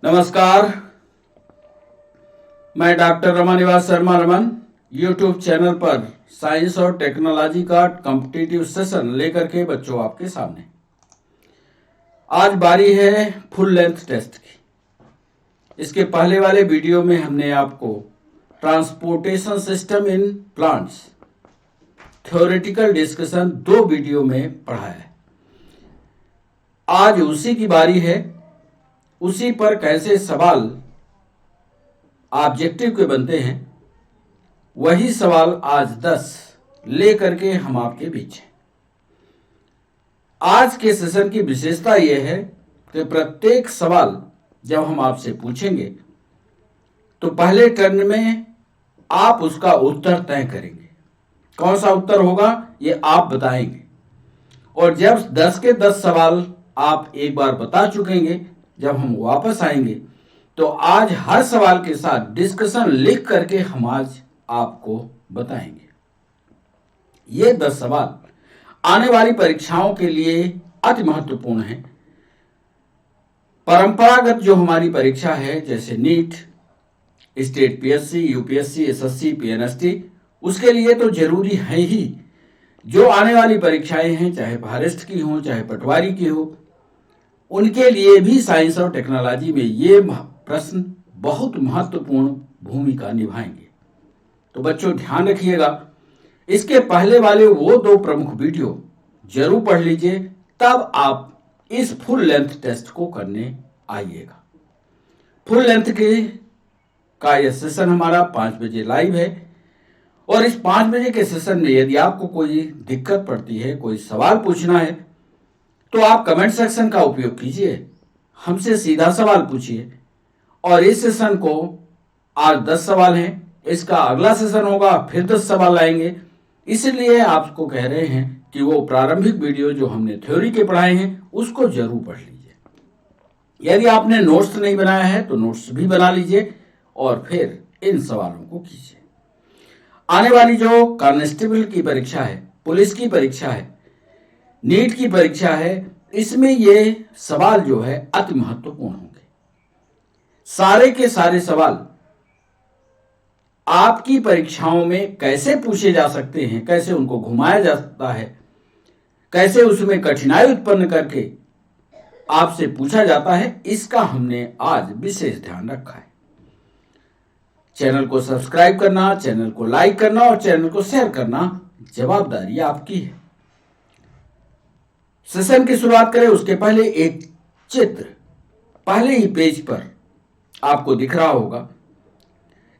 नमस्कार, मैं doctor Ramanivas Sharma Raman YouTube channel पर साइंस और टेक्नोलॉजी का कॉम्पिटिटिव सेशन लेकर के बच्चों आपके सामने। आज बारी है फुल लेंथ टेस्ट की। इसके पहले वाले वीडियो में हमने आपको transportation system in plants theoretical discussion 2 video में पढ़ाया है। आज उसी की बारी है। उसी पर कैसे सवाल ऑब्जेक्टिव के बनते हैं, वही सवाल आज 10 लेकर के हम आपके बीच हैं। आज के सेशन की विशेषता यह है कि प्रत्येक सवाल जब हम आपसे पूछेंगे तो पहले टर्न में आप उसका उत्तर तय करेंगे। कौन सा उत्तर होगा ये आप बताएंगे, और जब 10 के 10 सवाल आप एक बार बता चुकेंगे, जब हम वापस आएंगे तो आज हर सवाल के साथ डिस्कशन लिख करके हम आज आपको बताएंगे। ये 10 सवाल आने वाली परीक्षाओं के लिए अति महत्वपूर्ण है। परंपरागत जो हमारी परीक्षा है, जैसे NEET, state PSC, UPSC, SSC, PNST, उसके लिए तो जरूरी है ही। जो आने वाली परीक्षाएं हैं, चाहे फॉरेस्ट की हो, चाहे पटवारी की हो, उनके लिए भी साइंस और टेक्नोलॉजी में ये प्रश्न बहुत महत्वपूर्ण भूमिका निभाएंगे। तो बच्चों ध्यान रखिएगा, इसके पहले वाले वो 2 प्रमुख वीडियो जरूर पढ़ लीजिए, तब आप इस फुल लेंथ टेस्ट को करने आइएगा। फुल लेंथ का यह सेशन हमारा 5 बजे लाइव है, और इस 5 बजे के सेशन में यदि आपको कोई दिक्कत पड़ती है, कोई सवाल पूछना है, तो आप कमेंट सेक्शन का उपयोग कीजिए, हमसे सीधा सवाल पूछिए। और इस सेशन को आज 10 सवाल हैं, इसका अगला सेशन होगा फिर 10 सवाल लाएंगे। इसलिए आपको कह रहे हैं कि वो प्रारंभिक वीडियो जो हमने थ्योरी के पढ़ाए हैं उसको जरूर पढ़ लीजिए। यदि आपने नोट्स नहीं बनाया है तो नोट्स भी बना लीजिए और फिर इन सवालों को कीजिए। आने वाली जो कांस्टेबल की परीक्षा है, पुलिस की परीक्षा है, नीट की परीक्षा है, इसमें ये सवाल जो है अति महत्वपूर्ण होंगे। सारे के सारे सवाल आपकी परीक्षाओं में कैसे पूछे जा सकते हैं, कैसे उनको घुमाया जाता है, कैसे उसमें कठिनाई उत्पन्न करके आपसे पूछा जाता है, इसका हमने आज विशेष ध्यान रखा है। चैनल को सब्सक्राइब करना, चैनल को लाइक करना और चैनल को शेयर करना जवाबदारी आपकी है। सेशन की शुरुआत करें उसके पहले एक चित्र पहले ही पेज पर आपको दिख रहा होगा।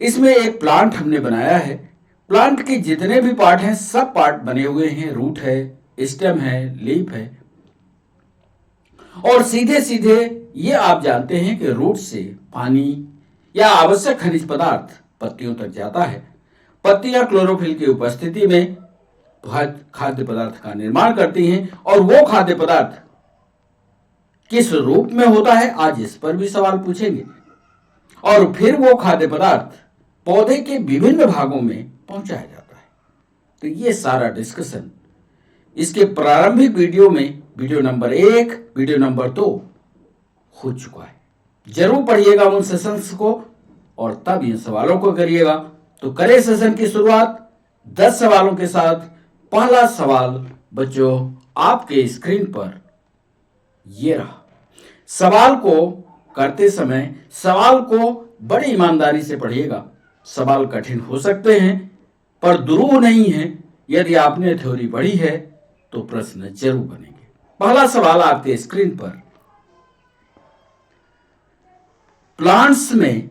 इसमें एक प्लांट हमने बनाया है। प्लांट के जितने भी पार्ट हैं सब पार्ट बने हुए हैं। रूट है, स्टेम है, लीफ है, और सीधे सीधे ये आप जानते हैं कि रूट से पानी या आवश्यक खनिज पदार्थ पत्तियों तक जाता है। पत्तियां क्लोरोफिल की उपस्थिति में खाद्य पदार्थ का निर्माण करती हैं, और वो खाद्य पदार्थ किस रूप में होता है आज इस पर भी सवाल पूछेंगे। और फिर वो खाद्य पदार्थ पौधे के विभिन्न भागों में पहुंचाया जाता है। तो ये सारा डिस्कशन इसके प्रारंभिक वीडियो में, वीडियो नंबर 1, वीडियो नंबर 2 हो चुका है। जरूर पढ़िएगा उन सेशंस को और तब इन सवालों को करिएगा। तो करें सेशन की शुरुआत 10 सवालों के साथ। पहला सवाल बच्चों आपके स्क्रीन पर ये रहा। सवाल को करते समय सवाल को बड़ी ईमानदारी से पढ़िएगा। सवाल कठिन हो सकते हैं पर दुरूह नहीं है। यदि आपने थ्योरी पढ़ी है तो प्रश्न जरूर बनेंगे। पहला सवाल आपके स्क्रीन पर, प्लांट्स में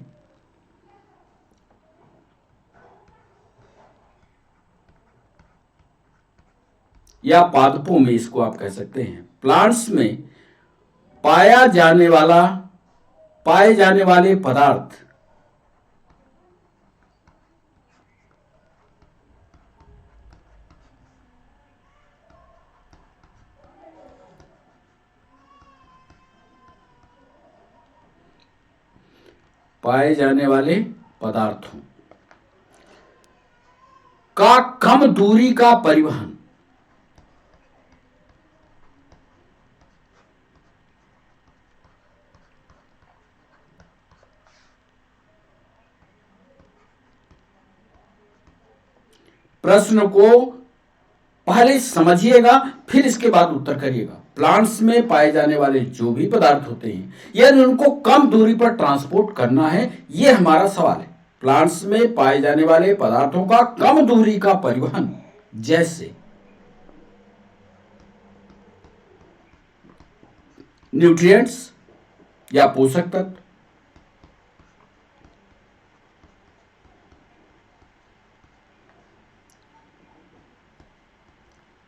या पादपों में, इसको आप कह सकते हैं, प्लांट्स में पाए जाने वाले पदार्थ पाए जाने वाले पदार्थों का कम दूरी का परिवहन प्रश्न को पहले समझिएगा, फिर इसके बाद उत्तर करिएगा। प्लांट्स में पाए जाने वाले जो भी पदार्थ होते हैं, यदि उनको कम दूरी पर ट्रांसपोर्ट करना है, यह हमारा सवाल है। प्लांट्स में पाए जाने वाले पदार्थों का कम दूरी का परिवहन, जैसे न्यूट्रिएंट्स या पोषक तत्व,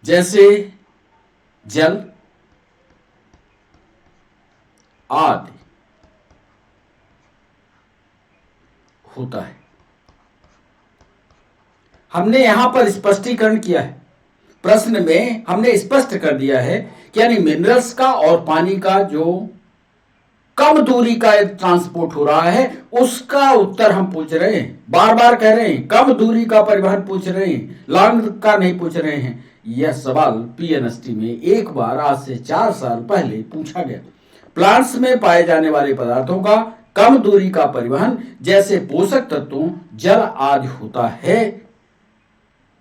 जैसे जल आदि होता है। हमने यहां पर स्पष्टीकरण किया है, प्रश्न में हमने स्पष्ट कर दिया है कि यानी मिनरल्स का और पानी का जो कम दूरी का ट्रांसपोर्ट हो रहा है, उसका उत्तर हम पूछ रहे हैं। बार बार कह रहे हैं, कम दूरी का परिवहन पूछ रहे हैं, लॉन्ग का नहीं पूछ रहे हैं। यह सवाल पीएनएसटी में एक बार आज से 4 साल पहले पूछा गया। प्लांट्स में पाए जाने वाले पदार्थों का कम दूरी का परिवहन, जैसे पोषक तत्वों, जल आदि होता है।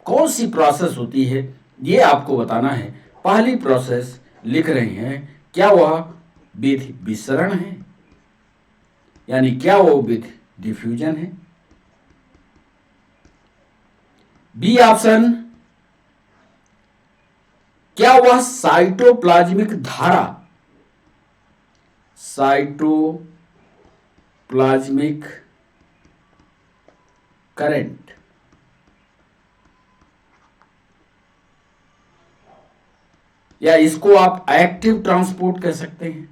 कौन सी प्रोसेस होती है, यह आपको बताना है। पहली प्रोसेस लिख रहे हैं, क्या वह विधि विसरण है, यानी क्या वो विधि डिफ्यूजन है। बी ऑप्शन, क्या वह साइटोप्लाज्मिक धारा, साइटोप्लाज्मिक करंट, या इसको आप एक्टिव ट्रांसपोर्ट कह सकते हैं,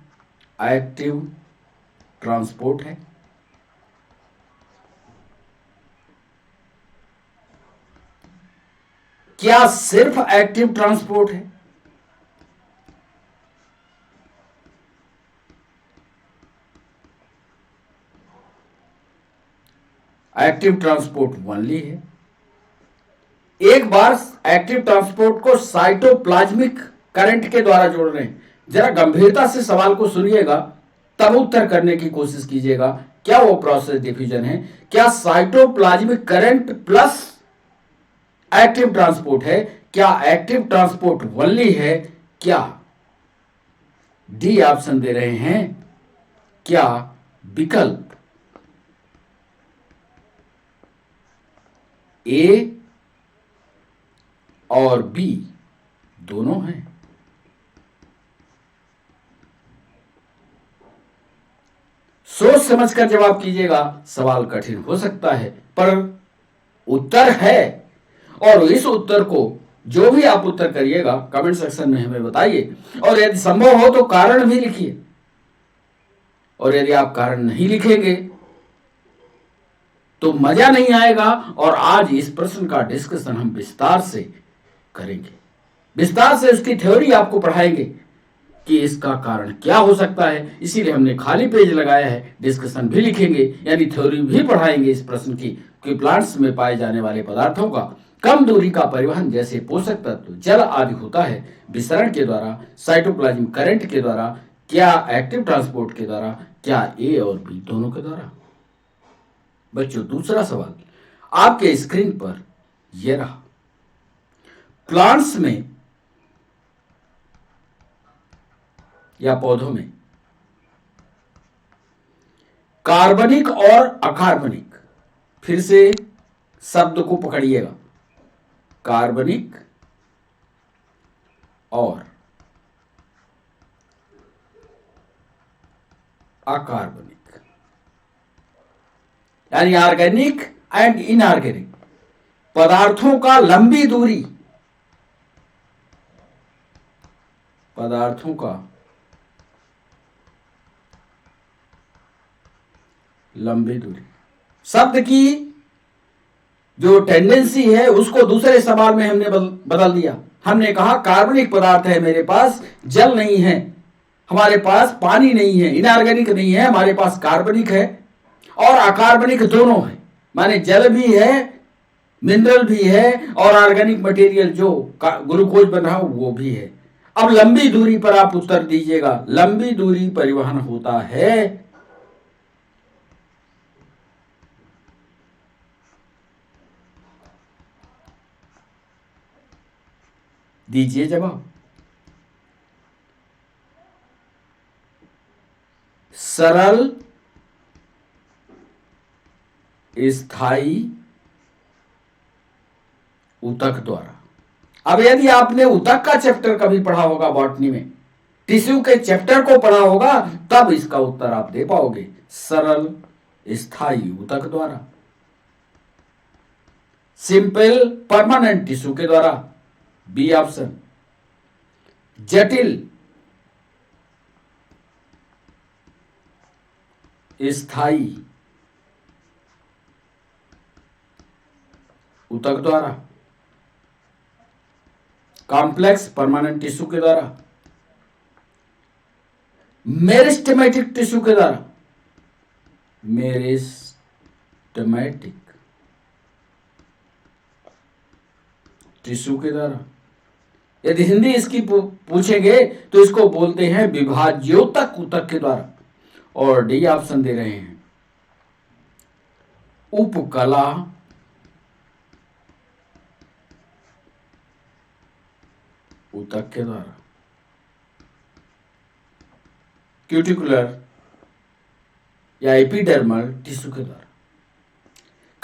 एक्टिव ट्रांसपोर्ट है। क्या सिर्फ एक्टिव ट्रांसपोर्ट है? एक्टिव ट्रांसपोर्ट ओनली है। एक बार एक्टिव ट्रांसपोर्ट को साइटोप्लाज्मिक करंट के द्वारा जोड़ रहे हैं। जरा गंभीरता से सवाल को सुनिएगा, तब उत्तर करने की कोशिश कीजिएगा। क्या वो प्रोसेस डिफ्यूजन है? क्या cytoplasmic current plus active transport है? क्या एक्टिव ट्रांसपोर्ट ओनली है? क्या डी ऑप्शन दे रहे हैं, क्या विकल्प ए और बी दोनों हैं? सोच समझकर जवाब कीजिएगा। सवाल कठिन हो सकता है, पर उत्तर है, और इस उत्तर को जो भी आप उत्तर करिएगा कमेंट सेक्शन में हमें बताइए, और यदि संभव हो तो कारण भी लिखिए। और यदि आप कारण नहीं लिखेंगे तो मजा नहीं आएगा। और आज इस प्रश्न का डिस्कशन हम विस्तार से करेंगे, विस्तार से उसकी थ्योरी आपको पढ़ाएंगे कि इसका कारण क्या हो सकता है। इसीलिए हमने खाली पेज लगाया है, डिस्कशन भी लिखेंगे, यानी थ्योरी भी पढ़ाएंगे इस प्रश्न की कि प्लांट्स में पाए जाने वाले पदार्थों का कम दूरी का परिवहन, जैसे पोषक तत्व, जल आदि होता है विसरण के द्वारा, साइटोप्लाज्म करंट के द्वारा, क्या एक्टिव ट्रांसपोर्ट के द्वारा, क्या ए और बी दोनों के द्वारा। बच्चों, दूसरा सवाल आपके स्क्रीन पर यह रहा। प्लांट्स में या पौधों में कार्बनिक और अकार्बनिक, फिर से शब्द को पकड़िएगा, कार्बनिक और अकार्बनिक, यानी ऑर्गेनिक एंड इनऑर्गेनिक पदार्थों का लंबी दूरी, पदार्थों का लंबी दूरी, शब्द की जो टेंडेंसी है उसको दूसरे सवाल में हमने बदल दिया। हमने कहा कार्बनिक पदार्थ है मेरे पास, जल नहीं है, हमारे पास पानी नहीं है, इनऑर्गेनिक नहीं है, हमारे पास कार्बनिक है और अकार्बनिक दोनों है, माने जल भी है, मिनरल भी है, और ऑर्गेनिक मटेरियल जो ग्लूकोज बन रहा वो भी है। अब लंबी दूरी पर आप उत्तर दीजिएगा। लंबी दूरी परिवहन होता है दीजिए जवाब। सरल स्थायी ऊतक द्वारा। अब यदि आपने ऊतक का चैप्टर कभी पढ़ा होगा बॉटनी में, टिश्यू के चैप्टर को पढ़ा होगा, तब इसका उत्तर आप दे पाओगे, सरल स्थायी ऊतक द्वारा, सिंपल परमानेंट टिश्यू के द्वारा, बी ऑप्शन। जटिल स्थायी ऊतक द्वारा, कॉम्प्लेक्स परमानेंट टिश्यू के द्वारा, मेरिस्टेमेटिक टिश्यू के द्वारा, मेरिस्टेमेटिक टिश्यू के द्वारा। यदि हिंदी इसकी पूछेंगे तो इसको बोलते हैं विभाज्योतक ऊतक के द्वारा। और डी ऑप्शन दे रहे हैं, उपकला ऊतक के द्वारा, क्यूटिकुलर या एपिडर्मल टिश्यू के द्वारा।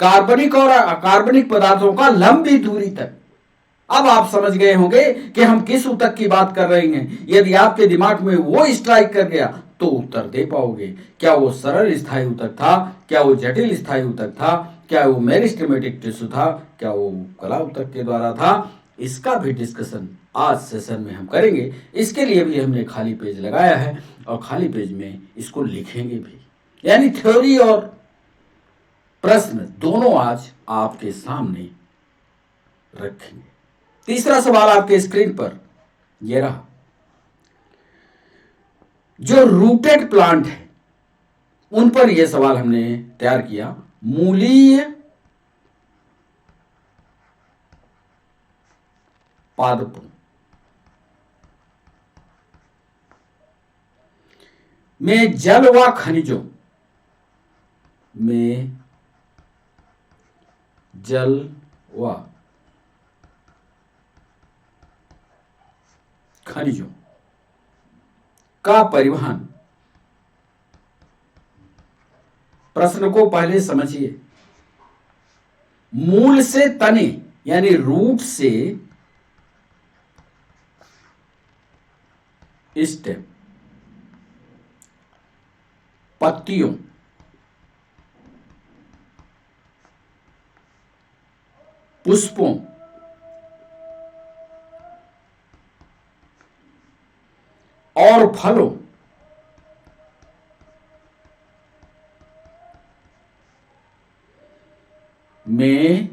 कार्बनिक और अकार्बनिक पदार्थों का लंबी दूरी तक। अब आप समझ गए होंगे कि हम किस ऊतक की बात कर रहे हैं। यदि आपके दिमाग में वो स्ट्राइक कर गया तो उत्तर दे पाओगे। क्या वो सरल स्थायी ऊतक था, क्या वो जटिल स्थायी ऊतक था, क्या वो मेरिस्टेमेटिक टिश्यू था, क्या वो कला ऊतक के द्वारा था, इसका भी डिस्कशन आज सेशन में हम करेंगे। इसके लिए भी हमने खाली पेज लगाया है और खाली पेज में इसको लिखेंगे भी, यानी थ्योरी और प्रश्न दोनों आज आपके सामने रखेंगे। तीसरा सवाल आपके स्क्रीन पर यह रहा, जो रूटेड प्लांट है उन पर यह सवाल हमने तैयार किया। मूलीय पादपों में जल व खनिजों में जल व खनिजों का परिवहन। प्रश्न को पहले समझिए। मूल से तने यानी रूट से स्टेम, पत्तियों, पुष्पों, और फलों में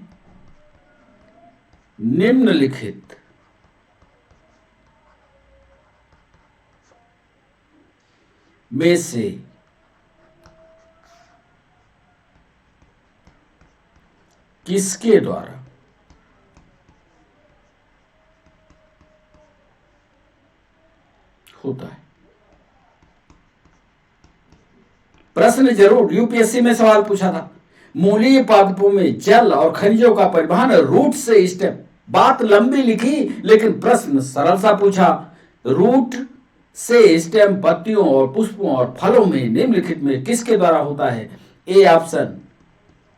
निम्नलिखित में से किसके द्वारा होता है। प्रश्न जरूर यूपीएससी में सवाल पूछा था। मूलीय पादपों में जल और खनिजों का परिवहन रूट से स्टेम। बात लंबी लिखी लेकिन प्रश्न सरल सा पूछा। रूट से स्टेम पत्तियों और पुष्पों और फलों में निम्नलिखित में किसके द्वारा होता है। ए ऑप्शन,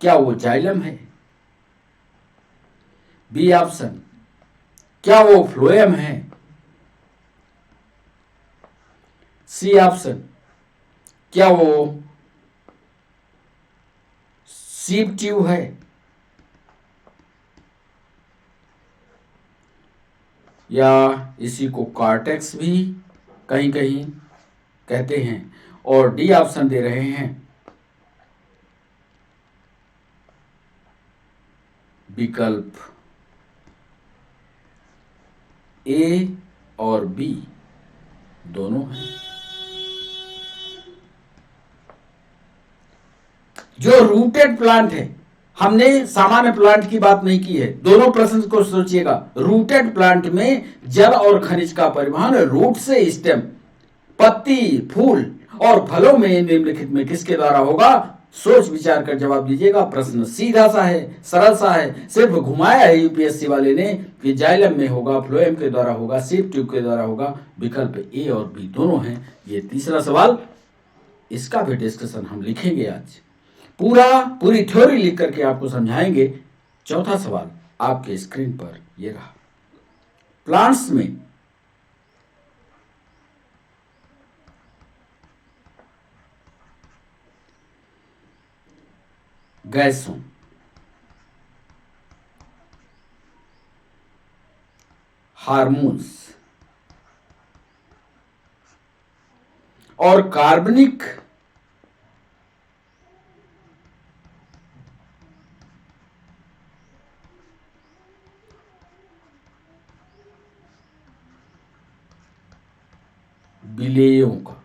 क्या वो जाइलम है। बी ऑप्शन, क्या वो फ्लोएम है। सी ऑप्शन, क्या वो सीप ट्यूब है। या इसी को कार्टेक्स भी कहीं कहीं कहते हैं। और डी ऑप्शन दे रहे हैं, विकल्प ए और बी दोनों हैं। जो रूटेड प्लांट है, हमने सामान्य प्लांट की बात नहीं की है। दोनों प्रश्न को सोचिएगा। रूटेड प्लांट में जल और खनिज का परिवहन रूट से स्टेम, पत्ती, फूल और फलों में निम्नलिखित में किसके द्वारा होगा। सोच विचार कर जवाब दीजिएगा। प्रश्न सीधा सा है, सरल सा है, सिर्फ घुमाया है यूपीएससी वाले ने कि जाइलम में होगा, फ्लोएम के द्वारा होगा, सीप ट्यूब के द्वारा होगा। विकल्प ए और बी दोनों हैं। ये तीसरा सवाल, इसका भी डिस्कशन हम लिखेंगे आज, पूरी थ्योरी लिख करके आपको समझाएंगे। चौथा सवाल आपके स्क्रीन पर ये रहा। प्लांट्स में गैसों, हार्मोन्स और कार्बनिक विलेयों का,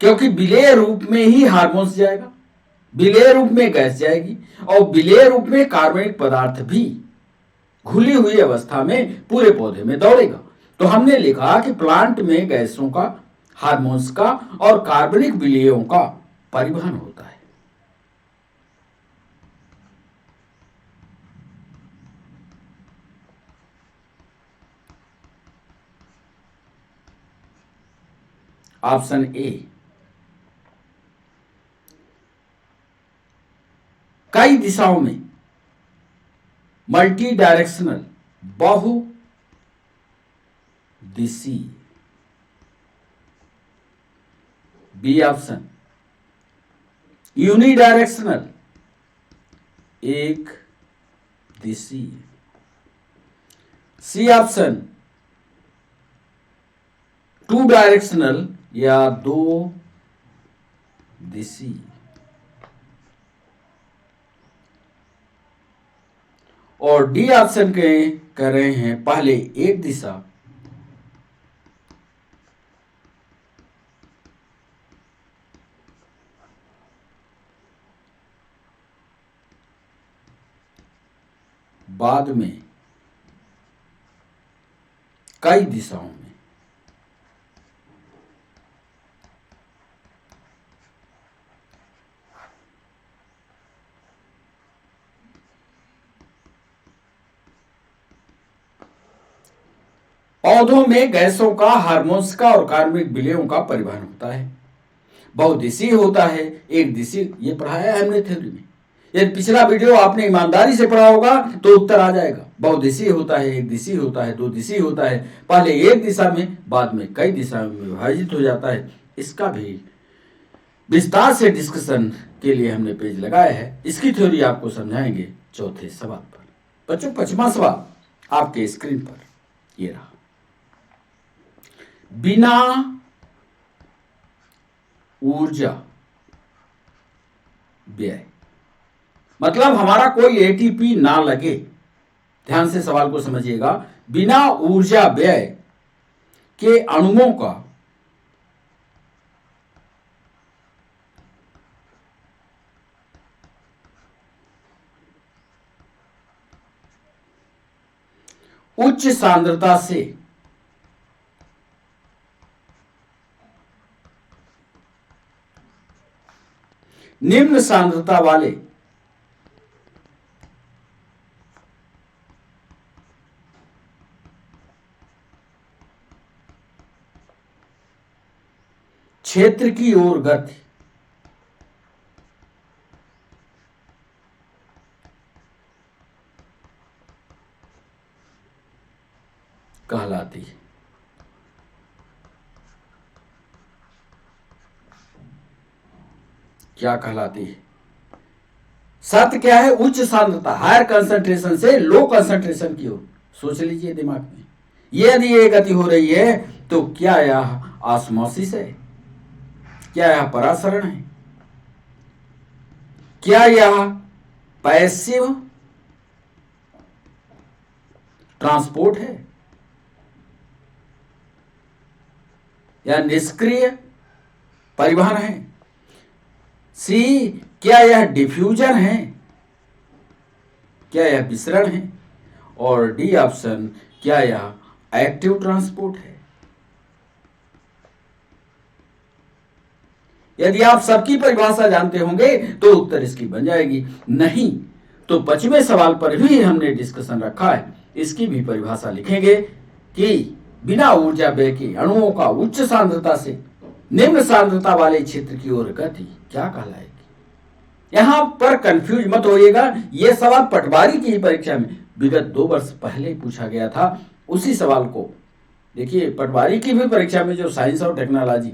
क्योंकि विलेय रूप में ही हार्मोन्स जाएगा, विलेय रूप में गैस जाएगी और विलेय रूप में कार्बनिक पदार्थ भी घुली हुई अवस्था में पूरे पौधे में दौड़ेगा। तो हमने लिखा कि प्लांट में गैसों का, हार्मोन्स का और कार्बनिक विलेयों का परिवहन होता है। ऑप्शन ए, कई दिशाओं में, मल्टी डायरेक्शनल, बहुदिशी। बी ऑप्शन, यूनिडायरेक्शनल, एक दिशी। सी ऑप्शन, टू डायरेक्शनल या दो दिशी। और डी ऑप्शन के कह रहे हैं पहले एक दिशा, बाद में कई दिशाओं में। पौधों में गैसों का, हार्मोन्स का और कार्बनिक विलेयों का परिवहन होता है। बहुदिशी होता है, एक दिशी, ये पढ़ाया है हमने थ्योरी में। यदि पिछला वीडियो आपने ईमानदारी से पढ़ा होगा तो उत्तर आ जाएगा। बहुदिशी होता है, एक दिशी होता है, दो दिशी होता है, पहले एक दिशा में बाद में कई दिशाओं में विभाजित हो जाता है। इसका भी विस्तार से डिस्कशन के लिए हमने पेज लगाया है। इसकी थ्योरी आपको समझाएंगे चौथे सवाल पर। बच्चों, पांचवा सवाल आपके स्क्रीन पर ये रहा। बिना ऊर्जा व्यय, मतलब हमारा कोई एटीपी ना लगे। ध्यान से सवाल को समझिएगा। बिना ऊर्जा व्यय के अणुओं का उच्च सांद्रता से निम्न सांद्रता वाले क्षेत्र की ओर गति कहलाती है। क्या कहलाती है? सत्य क्या है? उच्च सांद्रता, हायर कंसंट्रेशन से लो कंसंट्रेशन की ओर। सोच लीजिए दिमाग में, यदि ये गति हो रही है तो क्या यह ऑस्मोसिस है? क्या यह परासरण है? क्या यह पैसिव ट्रांसपोर्ट है या निष्क्रिय परिवहन है? सी, क्या यह डिफ्यूजन है? क्या यह विसरण है? और डी ऑप्शन, क्या यह एक्टिव ट्रांसपोर्ट है? यदि आप सबकी परिभाषा जानते होंगे तो उत्तर इसकी बन जाएगी, नहीं तो 25वें सवाल पर भी हमने डिस्कशन रखा है, इसकी भी परिभाषा लिखेंगे कि बिना ऊर्जा व्यय के अणुओं का उच्च सांद्रता से निम्न सांद्रता वाले क्षेत्र की ओर गति क्या कहलाएगी। यहां पर कंफ्यूज मत होइएगा, यह सवाल पटवारी की परीक्षा में विगत 2 वर्ष पहले पूछा गया था। उसी सवाल को देखिए, पटवारी की भी परीक्षा में जो साइंस और टेक्नोलॉजी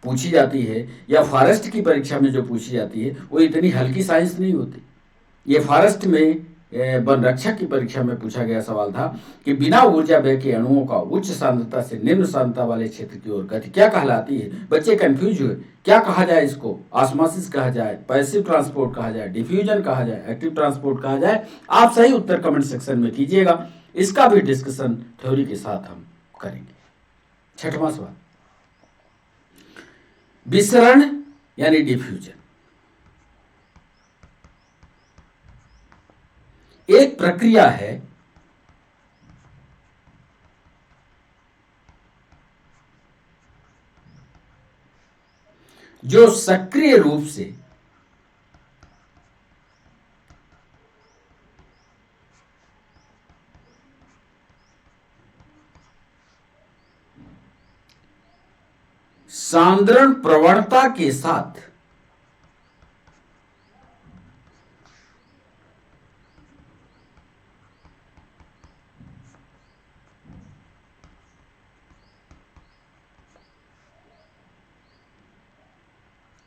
पूछी जाती है या फॉरेस्ट की परीक्षा में जो पूछी जाती है वो इतनी हल्की साइंस नहीं होती। ये फॉरेस्ट में वन रक्षक की परीक्षा में पूछा गया सवाल था कि बिना ऊर्जा व्यय के अणुओं का उच्च सांद्रता से निम्न सांद्रता वाले क्षेत्र की ओर गति क्या कहलाती है। बच्चे कंफ्यूज हुए, क्या कहा जाए इसको, ऑस्मोसिस कहा जाए, पैसिव ट्रांसपोर्ट कहा जाए, डिफ्यूजन कहा जाए, एक्टिव ट्रांसपोर्ट कहा जाए। आप सही उत्तर कमेंट सेक्शन में कीजिएगा, इसका भी डिस्कशन थ्योरी के साथ हम करेंगे। 6वां सवाल, विसरण यानी डिफ्यूजन एक प्रक्रिया है जो सक्रिय रूप से सांद्रण प्रवणता के साथ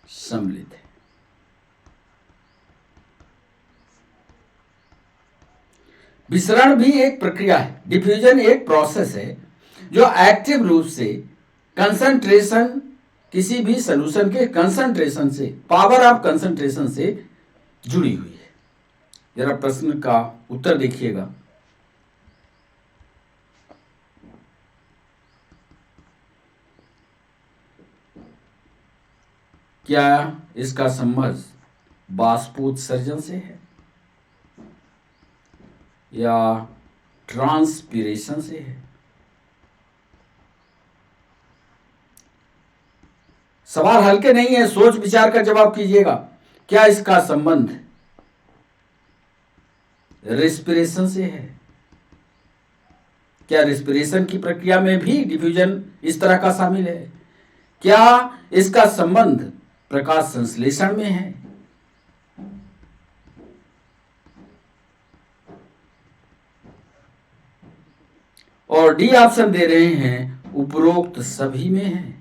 सम्मिलित है। विसरण भी एक प्रक्रिया है, डिफ्यूजन एक प्रोसेस है जो एक्टिव रूप से कंसंट्रेशन, किसी भी सॉल्यूशन के कंसंट्रेशन से, पावर ऑफ कंसंट्रेशन से जुड़ी हुई है। जरा प्रश्न का उत्तर देखिएगा, क्या इसका संबंध बाष्पोत्सर्जन से है या ट्रांसपीरेशन से है। सवाल हल्के नहीं है, सोच विचार कर जवाब कीजिएगा। क्या इसका संबंध रेस्पिरेशन से है? क्या रेस्पिरेशन की प्रक्रिया में भी डिफ्यूजन इस तरह का शामिल है? क्या इसका संबंध प्रकाश संश्लेषण में है? और डी ऑप्शन दे रहे हैं उपरोक्त सभी में है।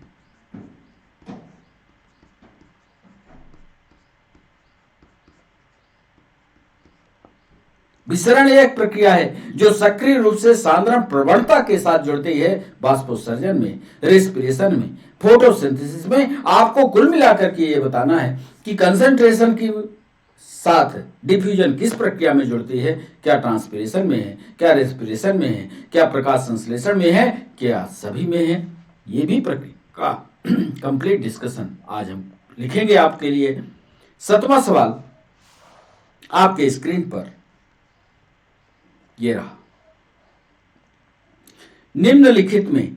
विसरण एक प्रक्रिया है जो सक्रिय रूप से सांद्रण प्रवणता के साथ जुड़ती है बाष्पोत्सर्जन में, रेस्पिरेशन में, फोटोसिंथेसिस में। आपको कुल मिलाकर के ये बताना है कि कंसंट्रेशन की साथ डिफ्यूजन किस प्रक्रिया में जुड़ती है, क्या ट्रांसपिरेशन में है, क्या रेस्पिरेशन में है, क्या प्रकाश संश्लेषण में है, क्या सभी में है। ये भी प्रक्रिया का कंप्लीट डिस्कशन आज हम लिखेंगे आपके लिए। 7वां सवाल आपके स्क्रीन पर ये रहा, निम्नलिखित में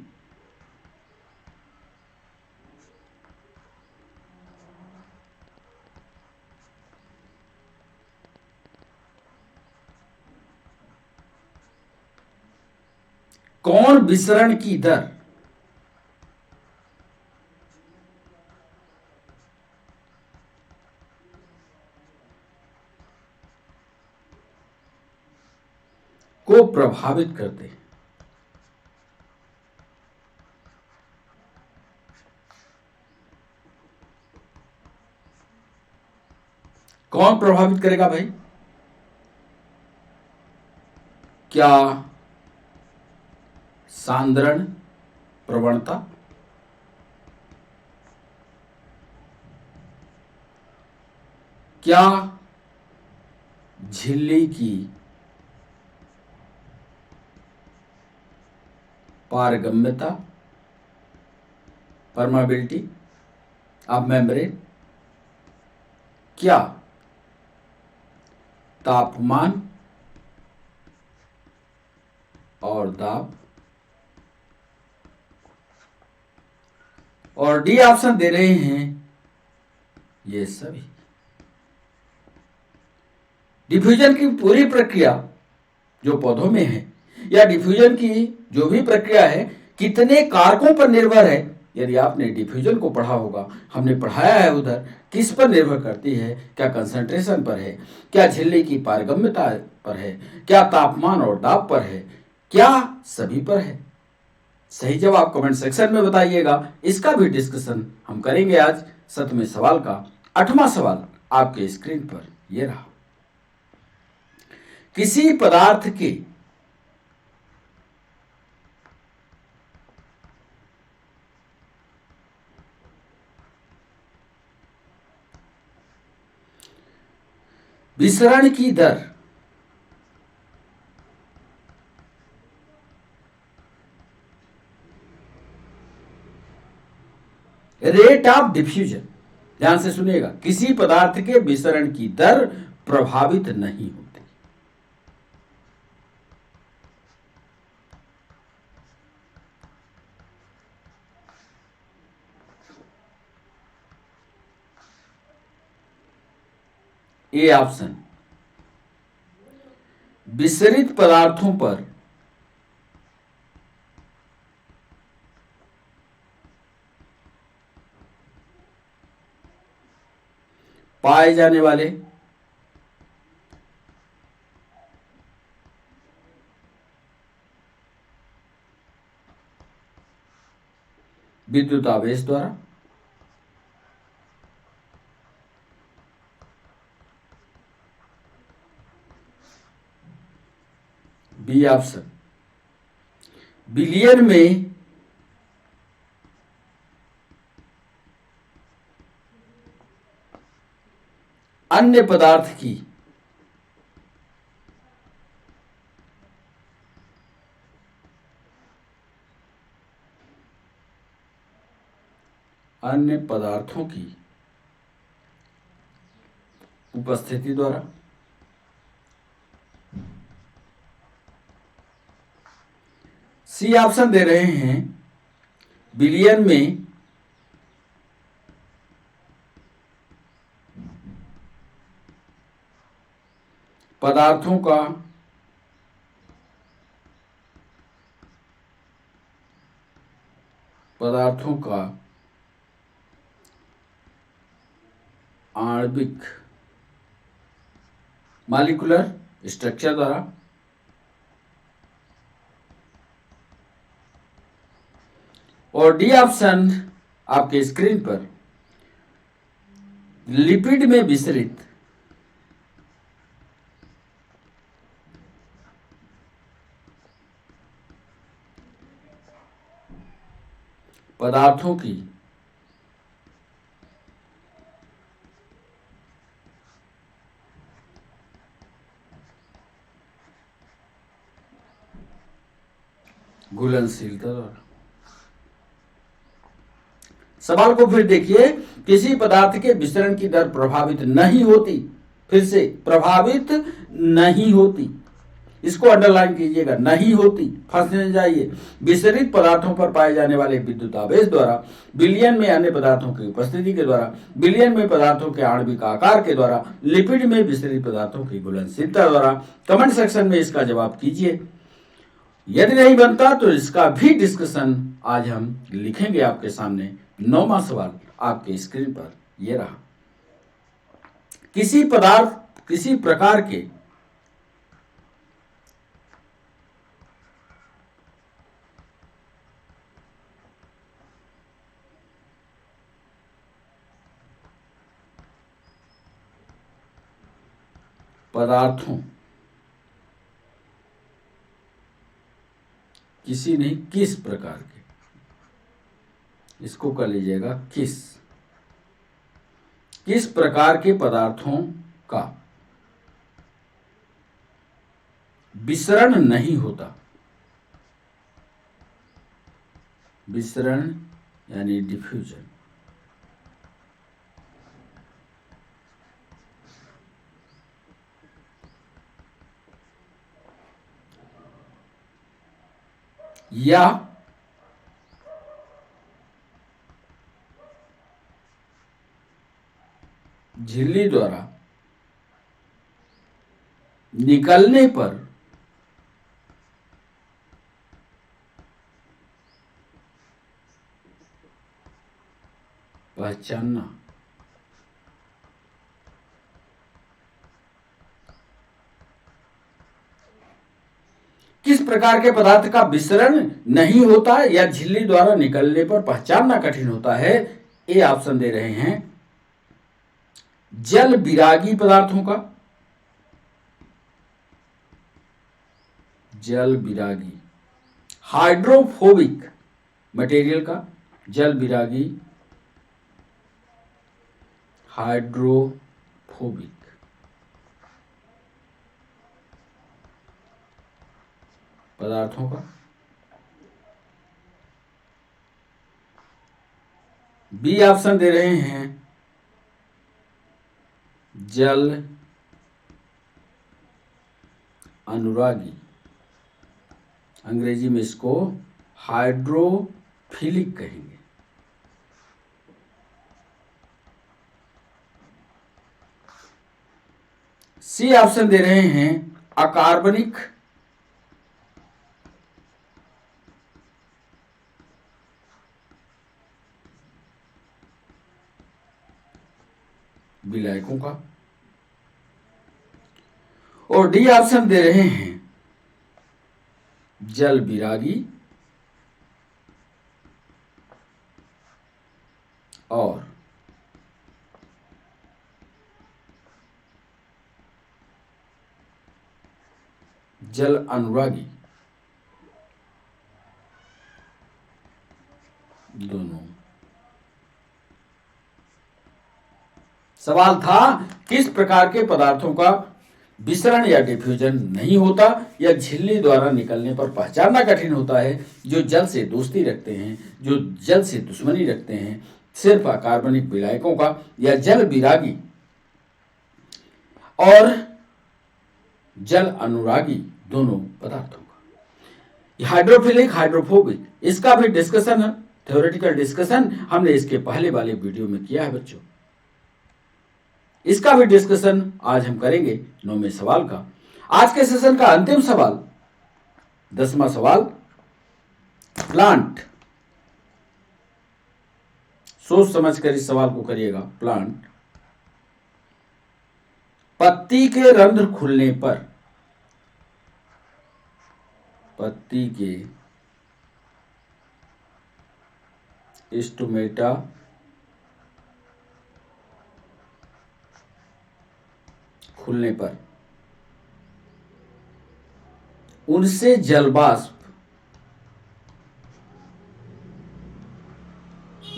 कौन विसरण की दर को प्रभावित करते हैं? कौन प्रभावित करेगा भाई? क्या सांद्रण प्रवणता, क्या झिल्ली की पारगम्यता, परमेबिलिटी ऑफ मेम्ब्रेन, क्या तापमान और दाब, और डी ऑप्शन दे रहे हैं ये सभी। डिफ्यूजन की पूरी प्रक्रिया जो पौधों में है या डिफ्यूजन की जो भी प्रक्रिया है कितने कारकों पर निर्भर है। यदि आपने डिफ्यूजन को पढ़ा होगा, हमने पढ़ाया है उधर, किस पर निर्भर करती है? क्या कंसंट्रेशन पर है, क्या झिल्ली की पारगम्यता पर है, क्या तापमान और दाब पर है, क्या सभी पर है? सही जवाब कमेंट सेक्शन में बताइएगा। इसका भी डिस्कशन हम करेंगे आज 7वें सवाल का। 8वां सवाल आपके स्क्रीन पर ये रहा। किसी पदार्थ के विसरण की दर रेट ऑफ डिफ्यूजन, ध्यान से सुनिएगा, किसी पदार्थ के विसरण की दर प्रभावित नहीं होती। ए ऑप्शन विसरित पदार्थों पर पाए जाने वाले विद्युत आवेश द्वारा, बी ऑप्शन विलयन में अन्य पदार्थ की अन्य पदार्थों की उपस्थिति द्वारा, सी ऑप्शन दे रहे हैं विलयन में पदार्थों का आणविक मॉलिक्यूलर स्ट्रक्चर द्वारा, और डी ऑप्शन आपके स्क्रीन पर लिपिड में विसरित पदार्थों की घुलनशीलता द्वारा। सवाल को फिर देखिए, किसी पदार्थ के विसरण की दर प्रभावित नहीं होती, फिर से प्रभावित नहीं होती, इसको अंडरलाइन कीजिएगा, नहीं होती, फंसने जाइए। विसरित पदार्थों पर पाए जाने वाले विद्युत आवेश द्वारा, विलयन में अन्य पदार्थों की उपस्थिति के द्वारा, विलयन में पदार्थों के आणविक आकार के द्वारा, लिपिड में विसरित पदार्थों की घुलनशीलता द्वारा। कमेंट सेक्शन में इसका जवाब कीजिए। यदि नहीं बनता तो इसका भी डिस्कशन आज हम लिखेंगे आपके सामने। 9वां सवाल आपके स्क्रीन पर यह रहा। किसी प्रकार के पदार्थों, किसी नहीं किस प्रकार के, इसको कर लीजिएगा किस प्रकार के पदार्थों का विसरण नहीं होता। विसरण यानी डिफ्यूजन। या झिल्ली द्वारा निकलने पर पहचानना। किस प्रकार के पदार्थ का विसरण नहीं होता या झिल्ली द्वारा निकलने पर पहचानना कठिन होता है? ये ऑप्शन दे रहे हैं जल विरागी पदार्थों का, जल विरागी, हाइड्रोफोबिक मटेरियल का, जल विरागी हाइड्रोफोबिक पदार्थों का, बी ऑप्शन दे रहे हैं जल अनुरागी, अंग्रेजी में इसको हाइड्रोफिलिक कहेंगे। सी ऑप्शन दे रहे हैं अकार्बनिक विलायकों का, और डी ऑप्शन दे रहे हैं जल विरागी और जल अनुरागी दोनों। सवाल था किस प्रकार के पदार्थों का विसरण या डिफ्यूजन नहीं होता या झिल्ली द्वारा निकलने पर पहचानना कठिन होता है? जो जल से दोस्ती रखते हैं, जो जल से दुश्मनी रखते हैं, सिर्फ अकार्बनिक विलायकों का या जल विरागी और जल अनुरागी दोनों पदार्थों का। हाइड्रोफिलिक, हाइड्रोफोबिक, इसका भी डिस्कशन है, थ्योरेटिकल डिस्कशन हमने इसके पहले वाले वीडियो में किया है बच्चों। इसका भी डिस्कशन आज हम करेंगे 9वें सवाल का। आज के सेशन का अंतिम सवाल 10वां सवाल, प्लांट, सोच समझकर इस सवाल को करिएगा। प्लांट, पत्ती के रंध्र खुलने पर, पत्ती के स्टोमेटा खुलने पर उनसे जलवाष्प,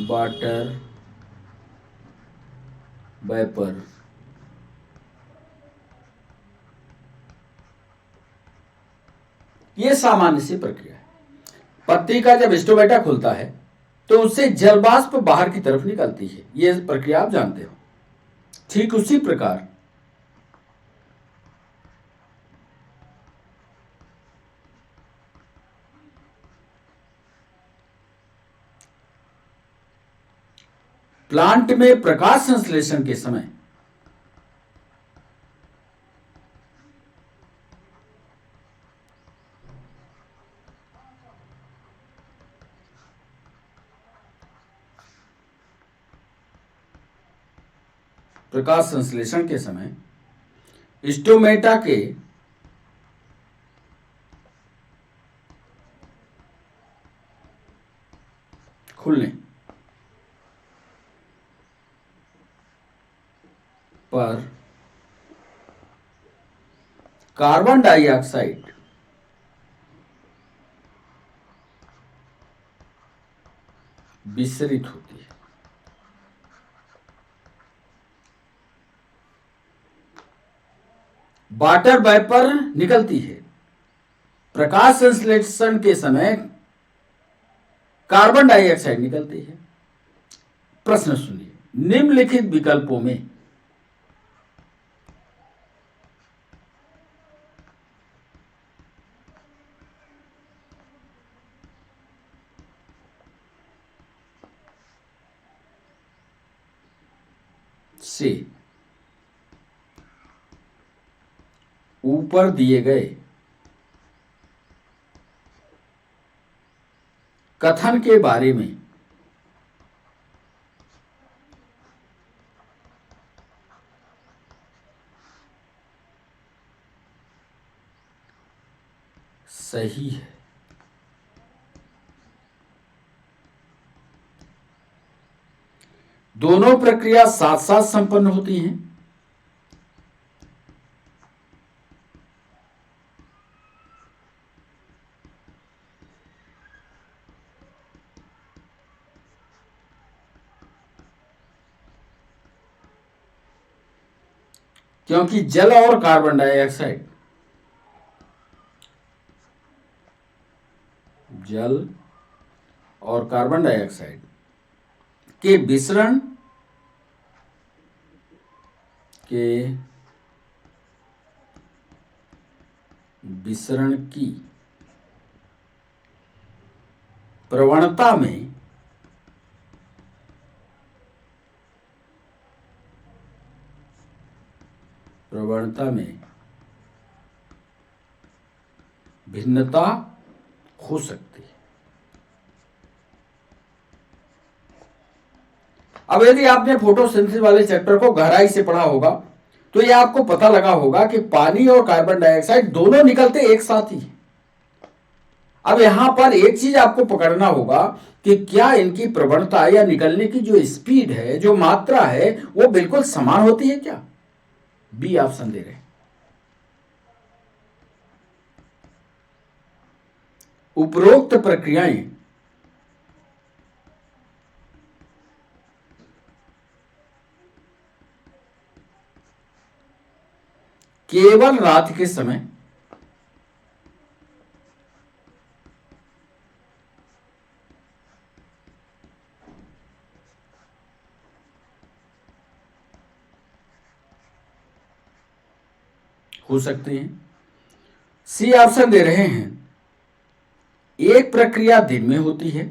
वाटर वेपर, यह सामान्य सी प्रक्रिया है। पत्ती का जब स्टोमेटा खुलता है तो उससे जलवाष्प बाहर की तरफ निकलती है, यह प्रक्रिया आप जानते हो। ठीक उसी प्रकार प्लांट में प्रकाश संश्लेषण के समय स्टोमेटा के खुलने पर कार्बन डाइऑक्साइड विसरित होती है। वाटर वेपर निकलती है। प्रकाश संश्लेषण के समय कार्बन डाइऑक्साइड निकलती है। प्रश्न सुनिए, निम्नलिखित विकल्पों में से ऊपर दिए गए कथन के बारे में सही है। दोनों प्रक्रिया साथ साथ संपन्न होती हैं। क्योंकि जल और कार्बन डाइऑक्साइड के विसरण की प्रवणता में भिन्नता हो सकती है। अब यदि आपने फोटोसिंथेसिस वाले चैप्टर को गहराई से पढ़ा होगा तो यह आपको पता लगा होगा कि पानी और कार्बन डाइऑक्साइड दोनों निकलते एक साथ ही। अब यहां पर एक चीज आपको पकड़ना होगा कि क्या इनकी प्रवणता या निकलने की जो स्पीड है, जो मात्रा है, वो बिल्कुल समान होती है क्या? बी ऑप्शन दे रहे हैं। उपरोक्त प्रक्रियाएं केवल रात के समय हो सकते हैं। सी ऑप्शन दे रहे हैं एक प्रक्रिया दिन में होती है,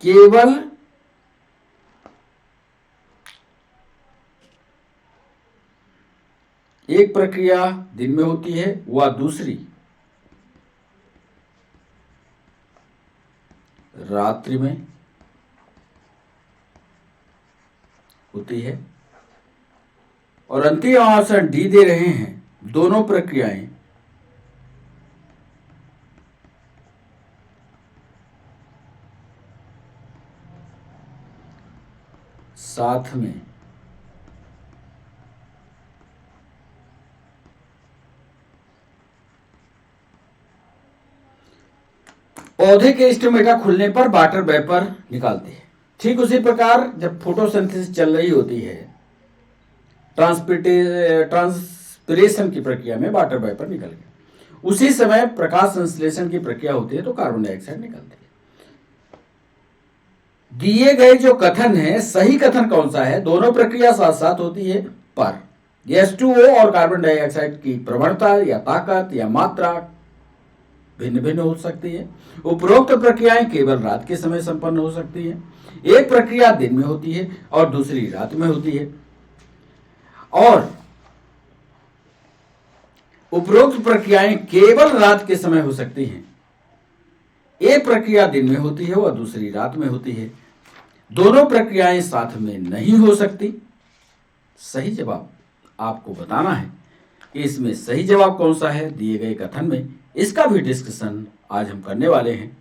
केवल एक प्रक्रिया दिन में होती है, वह दूसरी रात्रि में होती है। और अंतिम ऑप्शन डी दे रहे हैं दोनों प्रक्रियाएं साथ में पौधे के स्टोमेटा खुलने पर वाटर वेपर निकालते हैं। ठीक उसी प्रकार जब फोटोसिंथेसिस चल रही होती है, ट्रांसपिरेशन की प्रक्रिया में वाटर वेपर निकल गया, उसी समय प्रकाश संश्लेषण की प्रक्रिया होती है तो कार्बन डाइऑक्साइड निकलती है। दिए गए जो कथन है, सही कथन कौन सा है? दोनों प्रक्रिया साथ साथ होती है, पर H2O और कार्बन डाइऑक्साइड की प्रवणता या ताकत या मात्रा भिन्न भिन्न हो सकती है। उपरोक्त प्रक्रियाएं केवल रात के समय संपन्न हो सकती है। एक प्रक्रिया दिन में होती है और दूसरी रात में होती है। और उपरोक्त प्रक्रियाएं केवल रात के समय हो सकती हैं। एक प्रक्रिया दिन में होती है और दूसरी रात में होती है। दोनों प्रक्रियाएं साथ में नहीं हो सकती। सही जवाब आपको बताना है कि इसमें सही जवाब कौन सा है दिए गए कथन में। इसका भी डिस्कशन आज हम करने वाले हैं।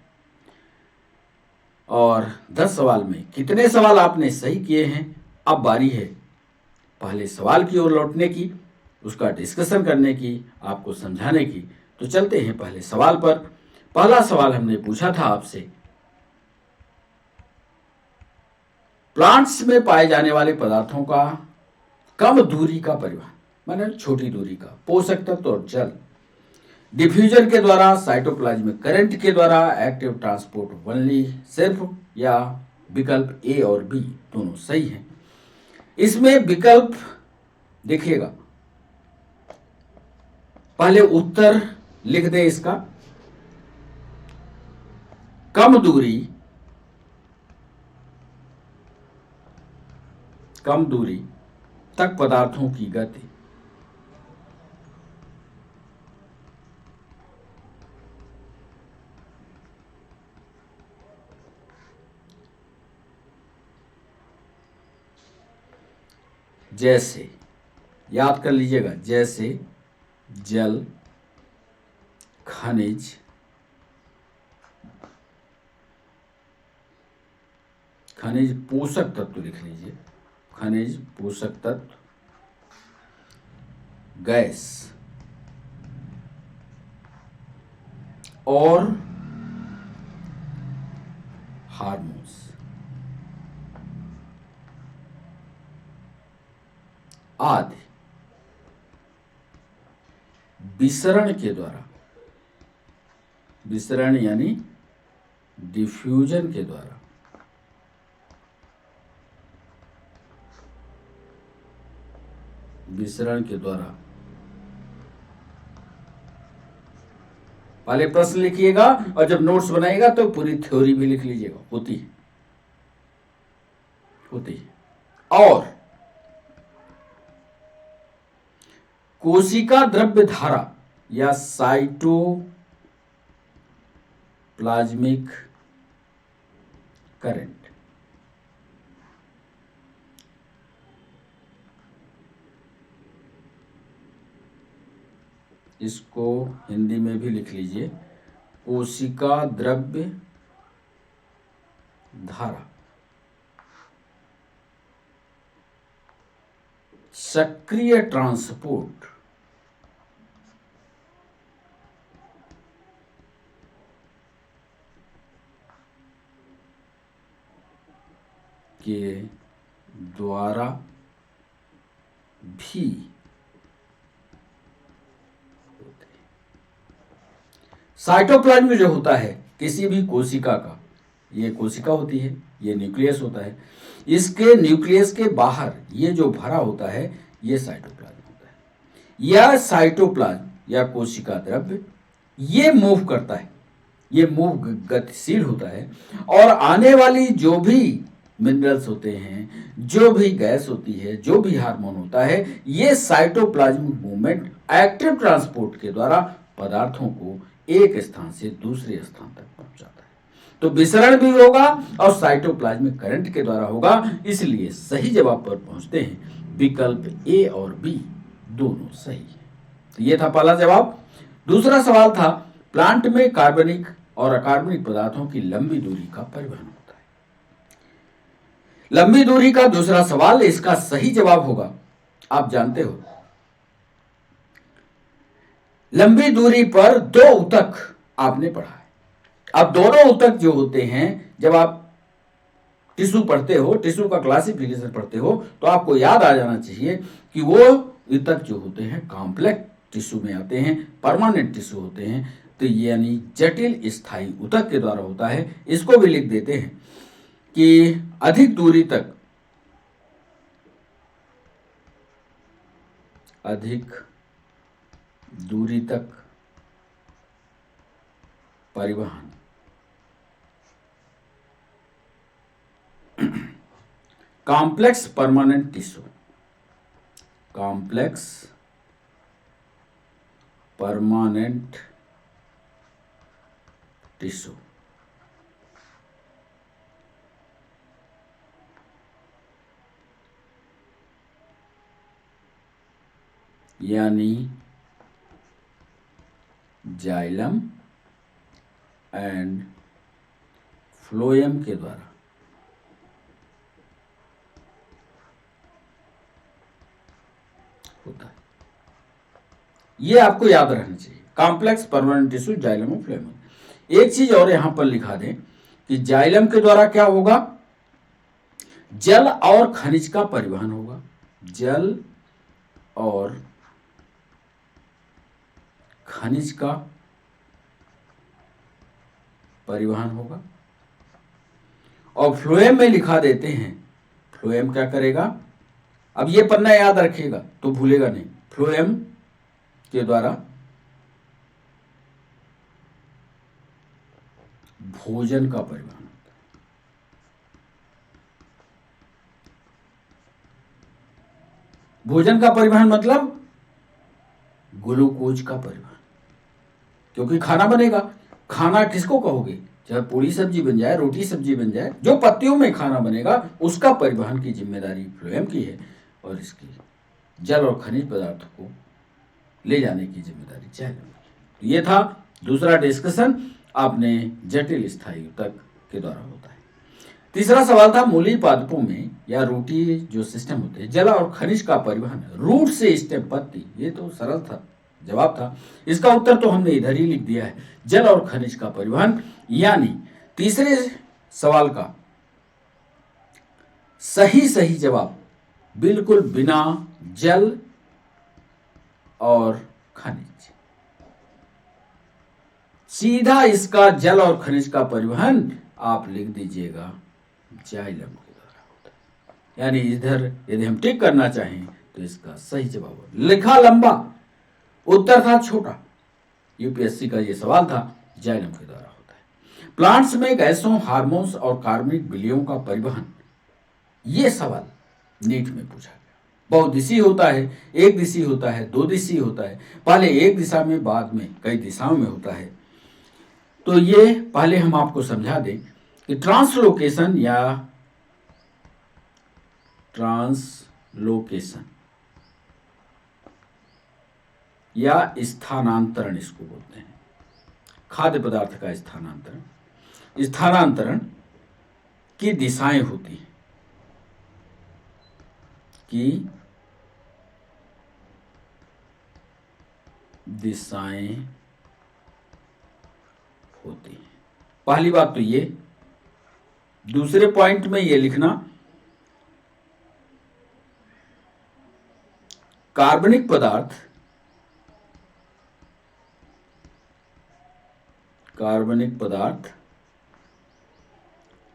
और 10 सवाल में कितने सवाल आपने सही किए हैं, अब बारी है पहले सवाल की ओर लौटने की, उसका डिस्कशन करने की, आपको समझाने की। तो चलते हैं पहले सवाल पर। पहला सवाल हमने पूछा था आपसे, प्लांट्स में पाए जाने वाले पदार्थों का कम दूरी का परिवहन, माने छोटी दूरी का, पोषक तत्व और जल, डिफ्यूजन के द्वारा, साइटोप्लाज्मिक करंट के द्वारा, एक्टिव ट्रांसपोर्ट ओनली, सिर्फ, या विकल्प ए और बी दोनों सही हैं। इसमें विकल्प देखिएगा, पहले उत्तर लिख दें इसका। कम दूरी तक पदार्थों की गति। जैसे, याद कर लीजिएगा, जैसे जल, खनिज, पोषक तत्व लिख लीजिए, खनिज, पोषक तत्व, गैस और हार्मोन्स आदि विसरण के द्वारा, विसरण यानी डिफ्यूजन के द्वारा पहले प्रश्न लिखिएगा और जब नोट्स बनाएगा तो पूरी थ्योरी भी लिख लीजिएगा। होती है। और कोशिका द्रव्य धारा या साइटोप्लाज्मिक करंट, इसको हिंदी में भी लिख लीजिए, कोशिका द्रव्य धारा, सक्रिय ट्रांसपोर्ट के द्वारा भी साइटोप्लाज्म जो होता है किसी भी कोशिका का, ये कोशिका होती है, ये न्यूक्लियस होता है, इसके न्यूक्लियस के बाहर ये जो भरा होता है ये साइटोप्लाज्म होता है। यह साइटोप्लाज्म या कोशिका द्रव्य ये मूव करता है, ये मूव गतिशील होता है और आने वाली जो भी मिनरल्स होते हैं, जो भी गैस होती है, जो भी हार्मोन होता है, ये साइटोप्लाज्मिक मूवमेंट एक्टिव ट्रांसपोर्ट के द्वारा पदार्थों को एक स्थान से दूसरे स्थान तक पहुंचाता है। तो विसरण भी होगा और साइटोप्लाज्मिक करंट के द्वारा होगा, इसलिए सही जवाब पर पहुंचते हैं विकल्प ए और बी दोनों सही है। तो ये था पहला जवाब। दूसरा सवाल था प्लांट में कार्बनिक और अकार्बनिक पदार्थों की लंबी दूरी का परिवहन होता है। लंबी दूरी का दूसरा सवाल, इसका सही जवाब होगा, आप जानते हो, लंबी दूरी पर दो ऊतक आपने पढ़ा है। अब दोनों ऊतक जो होते हैं, जब आप टिश्यू पढ़ते हो, टिश्यू का क्लासिफिकेशन पढ़ते हो, तो आपको याद आ जाना चाहिए कि वो ऊतक जो होते हैं कॉम्प्लेक्स टिश्यू में आते हैं, परमानेंट टिश्यू होते हैं। तो यानी जटिल स्थायी ऊतक के द्वारा होता है। इसको भी लिख देते हैं कि अधिक दूरी तक परिवहन complex permanent tissue, complex permanent tissue यानी जाइलम एंड फ्लोएम के द्वारा होता है। ये आपको याद रखना चाहिए, कॉम्प्लेक्स परमानेंट टिश्यू जाइलम और फ्लोएम। एक चीज और यहां पर लिखा दें कि जाइलम के द्वारा क्या होगा, जल और खनिज का परिवहन होगा, जल और खनिज का परिवहन होगा। और फ्लोएम में लिखा देते हैं, फ्लोएम क्या करेगा, अब ये पन्ना याद रखिएगा तो भूलेगा नहीं। फ्लोएम के द्वारा भोजन का परिवहन होता है। भोजन का परिवहन मतलब ग्लूकोज का परिवहन, क्योंकि खाना बनेगा। खाना किसको कहोगे? चाहे पूरी सब्जी बन जाए, रोटी सब्जी बन जाए, जो पत्तियों में खाना बनेगा उसका परिवहन की जिम्मेदारी फ्लोएम की है, और इसकी जल और खनिज पदार्थों को ले जाने की जिम्मेदारी जाइलम की। तो ये था दूसरा डिस्कशन, आपने जटिल स्थायी ऊतक के द्वारा होता है। तीसरा सवाल था मूली पादपों में या रूटी जो सिस्टम होते हैं, जल और खनिज का परिवहन रूट से स्टेम पत्ती। ये तो सरल था, जवाब था। इसका उत्तर तो हमने इधर ही लिख दिया है, जल और खनिज का परिवहन। यानी तीसरे सवाल का सही जवाब बिल्कुल बिना जल और खनिज, सीधा इसका जल और खनिज का परिवहन आप लिख दीजिएगा जाइलम के द्वारा होता है। यानी इधर यदि हम टिक करना चाहें तो इसका सही जवाब लिखा लंबा, उत्तर था छोटा। यूपीएससी का ये सवाल था, जाइलम के द्वारा होता है। प्लांट्स में गैसों, हार्मोन्स और कार्बनिक विलयों का परिवहन, ये सवाल नीट में पूछा गया। बहुदिशीय होता है, एक दिशीय होता है, दो दिशीय होता है। पहले एक दिशा में, बाद में कई दिशाओं में होता है। तो ये पहले हम आपको समझा दें कि ट्रांसलोकेशन या स्थानांतरण इसको बोलते हैं, खाद्य पदार्थ का स्थानांतरण की दिशाएं होती हैं, पहली बात तो ये। दूसरे पॉइंट में ये लिखना, कार्बनिक पदार्थ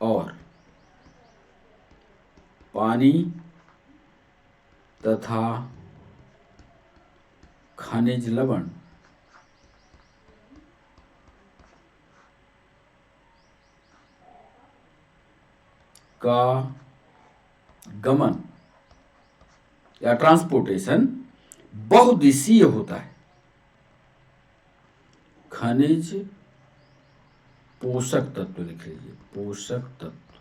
और पानी तथा खनिज लवण का गमन या ट्रांसपोर्टेशन बहुदिशीय होता है। खनिज पोषक तत्व लिख लीजिए, पोषक तत्व,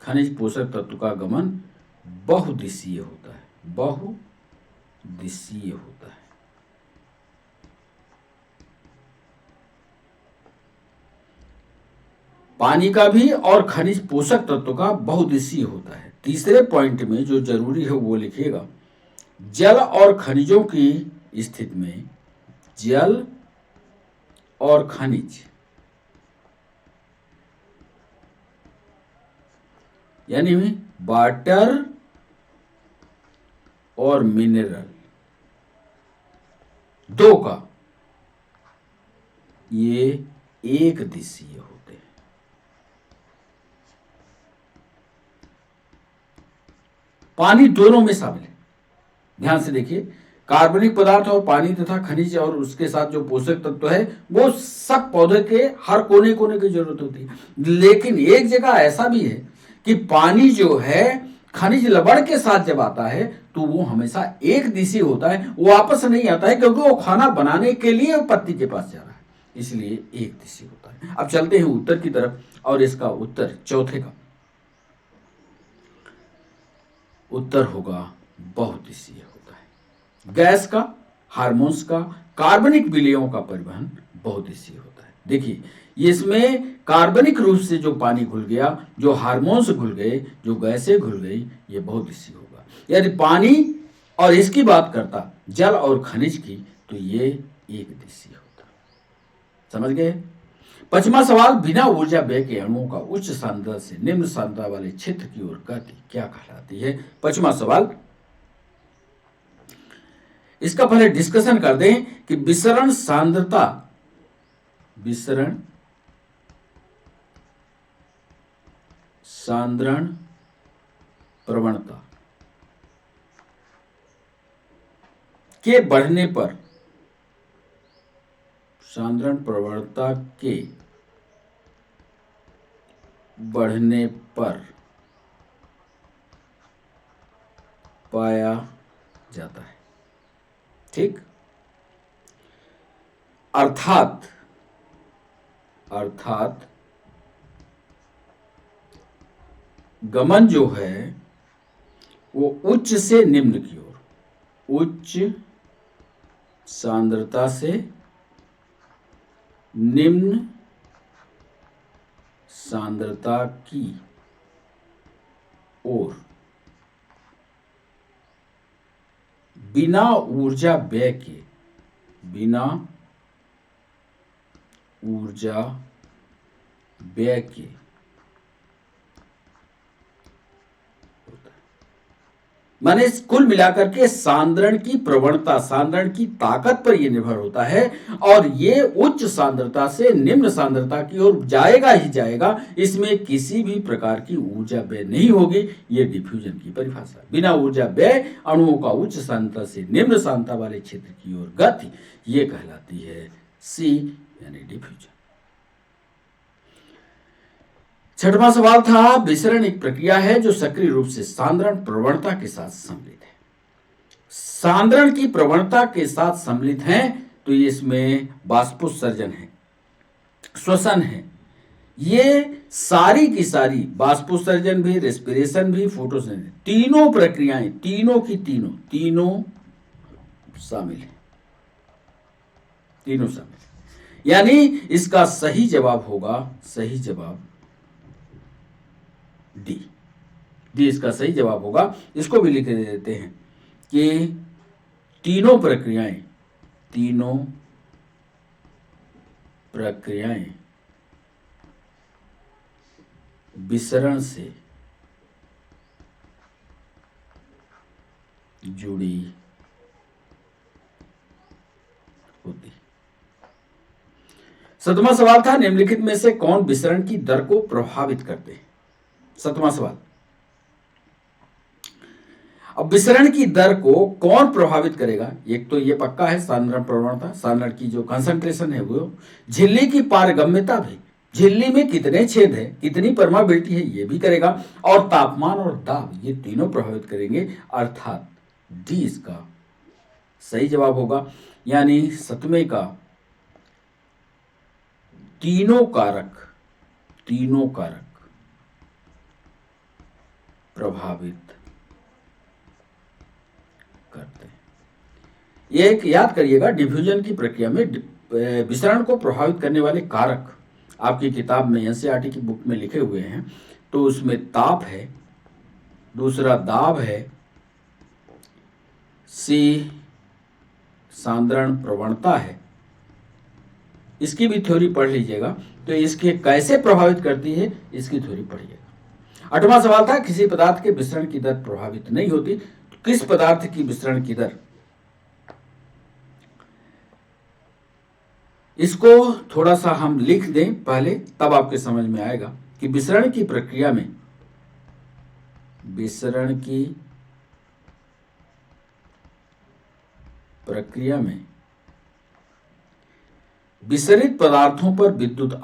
खनिज पोषक तत्व का गमन बहुदिशीय होता है, बहुदिशीय होता है। पानी का भी और खनिज पोषक तत्व का बहुदिशीय होता है। तीसरे पॉइंट में जो जरूरी है वो लिखिएगा, जल और खनिजों की स्थिति में जल और खनिज यानी वाटर और मिनरल दो का ये एक दिशीय होते हैं। पानी दोनों में शामिल है, ध्यान से देखिए। कार्बनिक पदार्थ और पानी तथा खनिज और उसके साथ जो पोषक तत्व है वो सब पौधे के हर कोने कोने की जरूरत होती है। लेकिन एक जगह ऐसा भी है कि पानी जो है खनिज लवण के साथ जब आता है तो वो हमेशा एक दिशीय होता है, वो वापस नहीं आता है, क्योंकि वो खाना बनाने के लिए पत्ती के पास जा रहा है, इसलिए एक दिशीय होता है। अब चलते हैं उत्तर की तरफ, और इसका उत्तर चौथे का उत्तर होगा बहुदिशीय होता है। गैस का, हार्मोन्स का, कार्बनिक विलयों का परिवहन बहुदिशीय होता है। देखिए इसमें कार्बनिक रूप से जो पानी घुल गया, जो हार्मोन्स घुल गए, जो गैसें घुल गई, ये बहुदिशीय होगा। यदि पानी और इसकी बात करता, जल और खनिज की, तो ये एक दिशीय होता। समझ गए? पांचवा सवाल, बिना ऊर्जा व्यय के अणुओं का उच्च सांद्रता से निम्न सांद्रता वाले क्षेत्र की ओर गति क्या कहलाती है? पांचवा सवाल, इसका पहले डिस्कशन कर दें कि विसरण सांद्रता, विसरण सांद्रण प्रवणता के बढ़ने पर सांद्रण प्रवणता के बढ़ने पर पाया जाता है। ठीक, अर्थात गमन जो है वो उच्च से निम्न की ओर, उच्च सांद्रता से निम्न सांद्रता की ओर बिना ऊर्जा व्यय के, बिना ऊर्जा व्यय के माने कुल मिलाकर के सांद्रण की प्रवणता, सांद्रण की ताकत पर यह निर्भर होता है और ये उच्च सांद्रता से निम्न सांद्रता की ओर जाएगा ही जाएगा। इसमें किसी भी प्रकार की ऊर्जा व्यय नहीं होगी। ये डिफ्यूजन की परिभाषा। बिना ऊर्जा व्यय अणुओं का उच्च सांद्रता से निम्न सांद्रता वाले क्षेत्र की ओर गति, ये कहलाती है सी यानी डिफ्यूजन। छठवां सवाल था, विसरण एक प्रक्रिया है जो सक्रिय रूप से सांद्रण प्रवणता के साथ सम्मिलित है। सांद्रण की प्रवणता के साथ सम्मिलित है तो इसमें बाष्पोत्सर्जन है, श्वसन है। ये सारी की सारी, बाष्पोत्सर्जन भी, रेस्पिरेशन भी, फोटोसिंथेसिस, तीनों प्रक्रियाएं, तीनों की तीनों शामिल है, तीनों शामिल। यानी इसका सही जवाब होगा, सही जवाब डी इसका सही जवाब होगा। इसको भी लिख देते हैं कि तीनों प्रक्रियाएं विसरण से जुड़ी होती। सातवां सवाल था, निम्नलिखित में से कौन विसरण की दर को प्रभावित करते हैं। सातवां सवाल, अब विसरण की दर को कौन प्रभावित करेगा। एक तो ये पक्का है सांद्रण प्रवणता, सांद्रण की जो कंसंट्रेशन है वो, झिल्ली की पारगम्यता भी, झिल्ली में कितने छेद है, कितनी परमाबिलिटी है, ये भी करेगा, और तापमान और दाब, ये तीनों प्रभावित करेंगे। अर्थात डी इसका सही जवाब होगा। यानी सतवें का तीनों कारक प्रभावित करते हैं। ये एक याद करिएगा, डिफ्यूजन की प्रक्रिया में विसरण को प्रभावित करने वाले कारक आपकी किताब में, एनसीईआरटी की बुक में लिखे हुए हैं। तो उसमें ताप है, दूसरा दाब है, सी सांद्रण प्रवणता है। इसकी भी थ्योरी पढ़ लीजिएगा। तो इसके कैसे प्रभावित करती है इसकी थ्योरी पढ़िएगा। आठवां सवाल था, किसी पदार्थ के विसरण की दर प्रभावित नहीं होती। तो किस पदार्थ की विसरण की दर, इसको थोड़ा सा हम लिख दें पहले, तब आपके समझ में आएगा कि विसरण की प्रक्रिया में विसरित पदार्थों पर विद्युत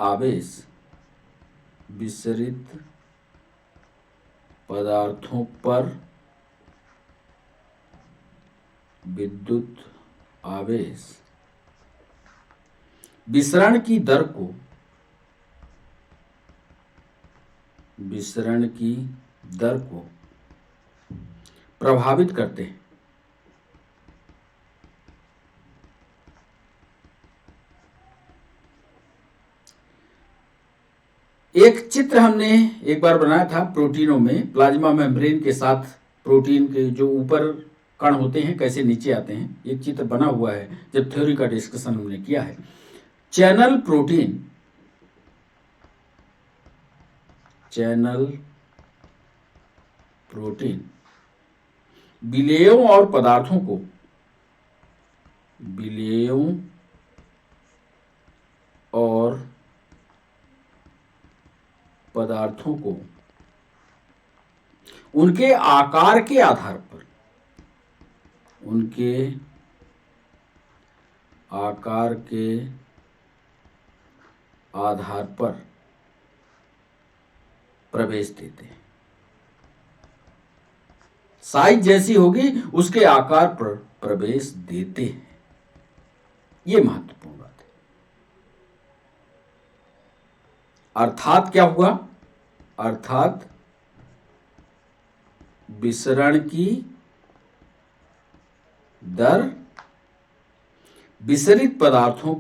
आवेश विसरण की दर को प्रभावित करते हैं। एक चित्र हमने एक बार बनाया था प्रोटीनों में, प्लाज्मा मेम्ब्रेन के साथ प्रोटीन के जो ऊपर कण होते हैं कैसे नीचे आते हैं, एक चित्र बना हुआ है, जब थ्योरी का डिस्कशन हमने किया है। चैनल प्रोटीन विलेयों और पदार्थों को उनके आकार के आधार पर आधार पर प्रवेश देते हैं। साइज जैसी होगी उसके आकार पर प्रवेश देते हैं। यह महत्वपूर्ण बात है। अर्थात क्या हुआ? अर्थात विसरण की दर विसरित पदार्थों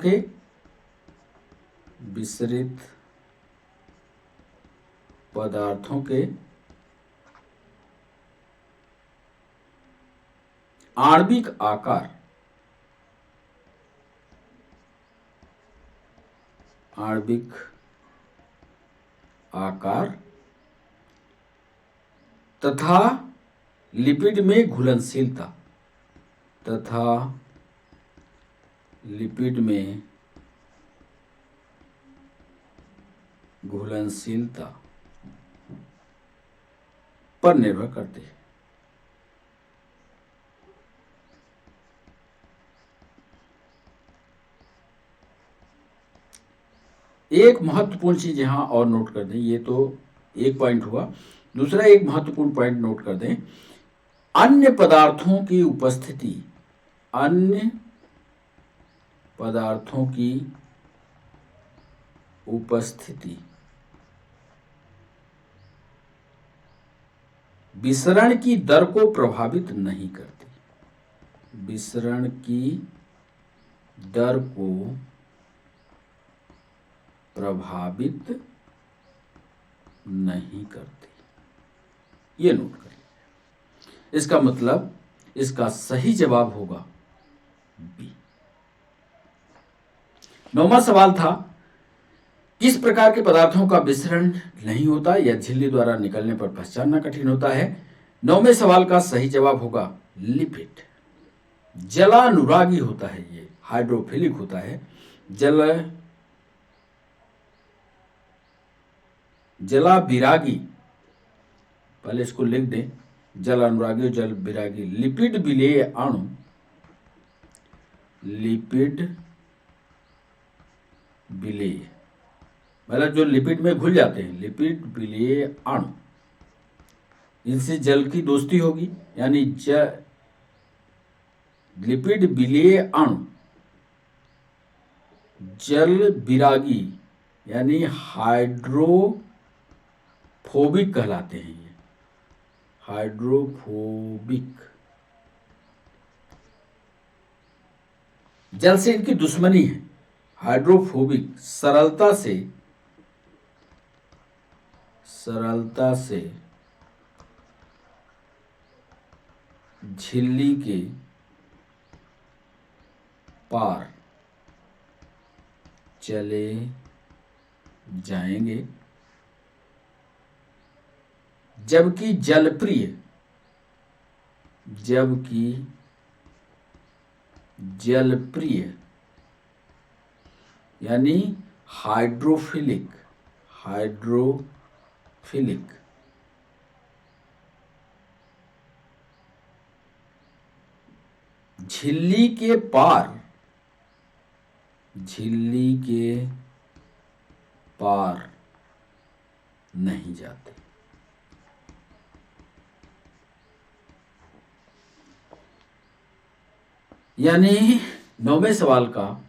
के आणविक आकार तथा लिपिड में घुलनशीलता पर निर्भर करते हैं। एक महत्वपूर्ण चीज यहां और नोट कर दें, ये तो एक पॉइंट हुआ। दूसरा एक महत्वपूर्ण पॉइंट नोट कर दें, अन्य पदार्थों की उपस्थिति विसरण की दर को प्रभावित नहीं करती। विसरण की दर को प्रभावित नहीं करती। ये नोट करें। इसका मतलब इसका सही जवाब होगा बी। 9वां सवाल था, किस प्रकार के पदार्थों का विसरण नहीं होता या झिल्ली द्वारा निकलने पर पहचानना कठिन होता है? 9वें सवाल का सही जवाब होगा लिपिड। जलानुरागी होता है, ये हाइड्रोफिलिक होता है। जला विरागी, पहले इसको लिख दें, जल अनुरागी और जल विरागी। लिपिड विलेय अणु मतलब जो लिपिड में घुल जाते हैं, लिपिड विलेय अणु, इनसे जल की दोस्ती होगी, यानी लिपिड विलेय अणु जल विरागी यानी हाइड्रोफोबिक कहलाते हैं। ये हाइड्रोफोबिक, जल से इनकी दुश्मनी है। हाइड्रोफोबिक सरलता से झिल्ली के पार चले जाएंगे, जबकि जलप्रिय यानी हाइड्रोफिलिक झिल्ली के पार नहीं जाते। यानी 9वें सवाल का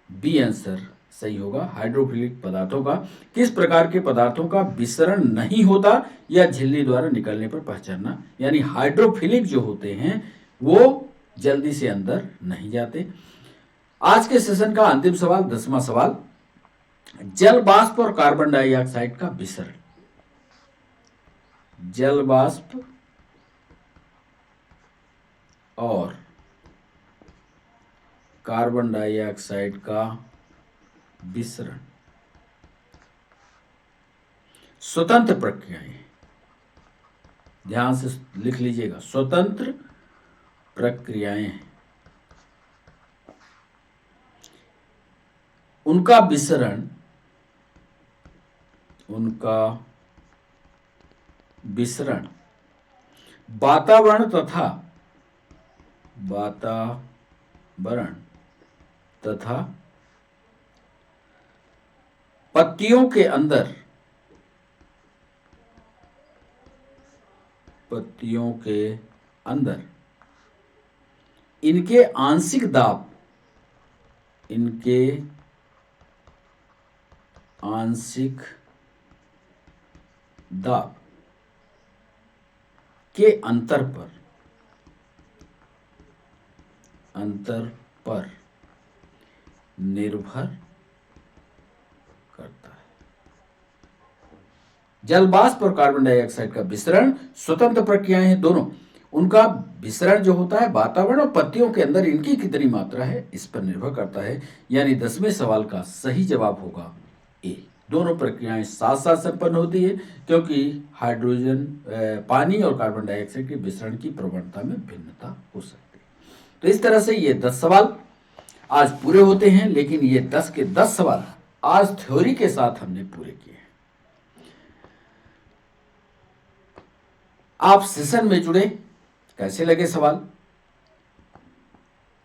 बी आंसर सही होगा। हाइड्रोफिलिक पदार्थों का, किस प्रकार के पदार्थों का विसरण नहीं होता या झिल्ली द्वारा निकलने पर पहचानना, यानी हाइड्रोफिलिक जो होते हैं वो जल्दी से अंदर नहीं जाते। आज के सेशन का अंतिम सवाल, 10वां सवाल, जल वाष्प और कार्बन डाइऑक्साइड का विसरण। जल वाष्प और कार्बन डाइऑक्साइड का विसरण स्वतंत्र प्रक्रियाएं, ध्यान से लिख लीजिएगा, स्वतंत्र प्रक्रियाएं। उनका विसरण वातावरण तथा पत्तियों के अंदर इनके आंशिक दाब के अंतर पर निर्भर करता है। जल वाष्प और कार्बन डाइऑक्साइड का विसरण स्वतंत्र प्रक्रियाएं हैं दोनों। उनका विसरण जो होता है वातावरण और पत्तियों के अंदर इनकी कितनी मात्रा है इस पर निर्भर करता है। यानी 10वें सवाल का सही जवाब होगा ए। दोनों प्रक्रियाएं साथ साथ संपन्न होती है क्योंकि हाइड्रोजन पानी और कार्बन डाइऑक्साइड के विसरण की प्रवणता में भिन्नता हो सकती है। तो इस तरह से ये 10 सवाल आज पूरे होते हैं, लेकिन ये 10 के 10 सवाल आज थ्योरी के साथ हमने पूरे किए हैं। आप सेशन में जुड़े, कैसे लगे सवाल,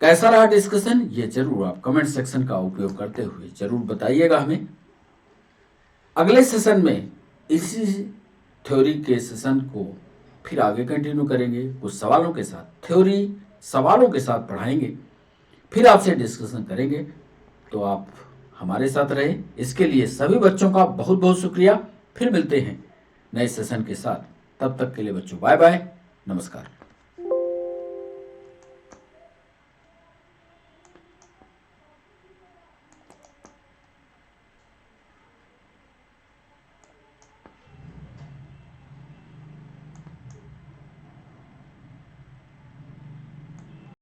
कैसा रहा डिस्कशन, ये जरूर आप कमेंट सेक्शन का उपयोग करते हुए जरूर बताइएगा हमें। अगले सेशन में इसी थ्योरी के सेशन को फिर आगे कंटिन्यू करेंगे, कुछ सवालों के साथ, थ्योरी सवालों के साथ पढ़ाएंगे, फिर आपसे डिस्कशन करेंगे। तो आप हमारे साथ रहे, इसके लिए सभी बच्चों का बहुत बहुत शुक्रिया। फिर मिलते हैं नए सेशन के साथ, तब तक के लिए बच्चों बाय बाय, नमस्कार।